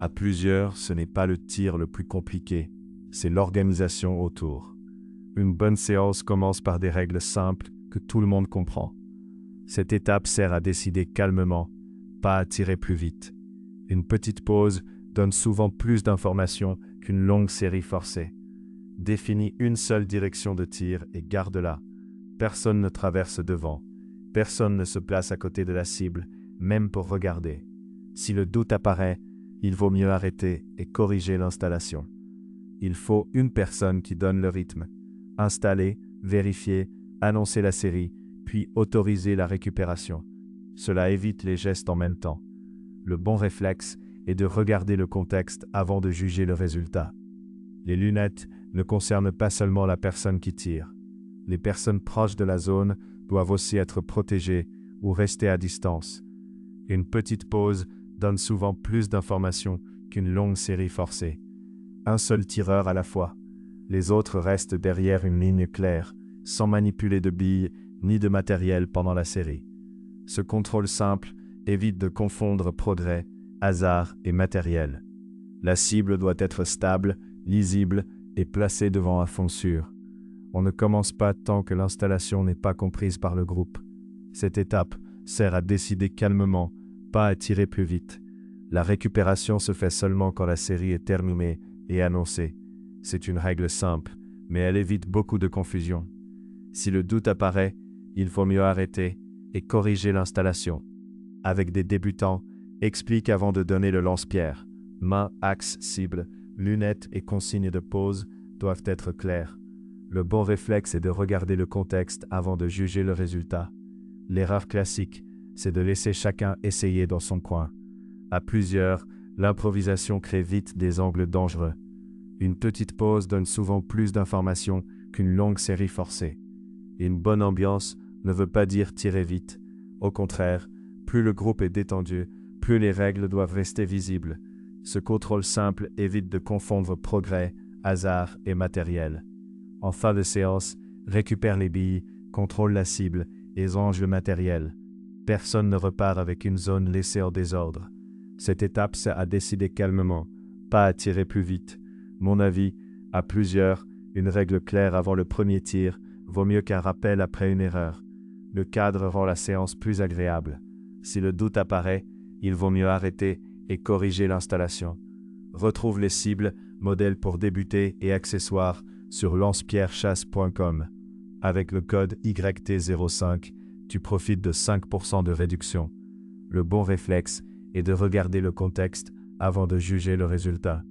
À plusieurs, ce n'est pas le tir le plus compliqué, c'est l'organisation autour. Une bonne séance commence par des règles simples que tout le monde comprend. Cette étape sert à décider calmement, pas à tirer plus vite. Une petite pause donne souvent plus d'informations qu'une longue série forcée. Définis une seule direction de tir et garde-la. Personne ne traverse devant. Personne ne se place à côté de la cible, même pour regarder. Si le doute apparaît, il vaut mieux arrêter et corriger l'installation. Il faut une personne qui donne le rythme. Installer, vérifier, annoncer la série, puis autoriser la récupération. Cela évite les gestes en même temps. Le bon réflexe est de regarder le contexte avant de juger le résultat. Les lunettes ne concernent pas seulement la personne qui tire. Les personnes proches de la zone doivent aussi être protégées ou rester à distance. Une petite pause donne souvent plus d'informations qu'une longue série forcée. Un seul tireur à la fois. Les autres restent derrière une ligne claire, sans manipuler de billes ni de matériel pendant la série. Ce contrôle simple évite de confondre progrès, hasard et matériel. La cible doit être stable, lisible et placée devant un fond sûr. On ne commence pas tant que l'installation n'est pas comprise par le groupe. Cette étape sert à décider calmement, pas à tirer plus vite. La récupération se fait seulement quand la série est terminée et annoncée. C'est une règle simple, mais elle évite beaucoup de confusion. Si le doute apparaît, il faut mieux arrêter et corriger l'installation. Avec des débutants, explique avant de donner le lance-pierre. Main, axe, cible, lunettes et consignes de pause doivent être clairs. Le bon réflexe est de regarder le contexte avant de juger le résultat. L'erreur classique, c'est de laisser chacun essayer dans son coin. À plusieurs, l'improvisation crée vite des angles dangereux. Une petite pause donne souvent plus d'informations qu'une longue série forcée. Une bonne ambiance ne veut pas dire tirer vite. Au contraire, plus le groupe est détendu, plus les règles doivent rester visibles. Ce contrôle simple évite de confondre progrès, hasard et matériel. En fin de séance, récupère les billes, contrôle la cible et range le matériel. Personne ne repart avec une zone laissée en désordre. Cette étape sert à décider calmement, pas à tirer plus vite. Mon avis, à plusieurs, une règle claire avant le premier tir vaut mieux qu'un rappel après une erreur. Le cadre rend la séance plus agréable. Si le doute apparaît, il vaut mieux arrêter et corriger l'installation. Retrouve les cibles, modèles pour débuter et accessoires sur lancepierrechasse.com. Avec le code YT05, tu profites de 5% de réduction. Le bon réflexe est de regarder le contexte avant de juger le résultat.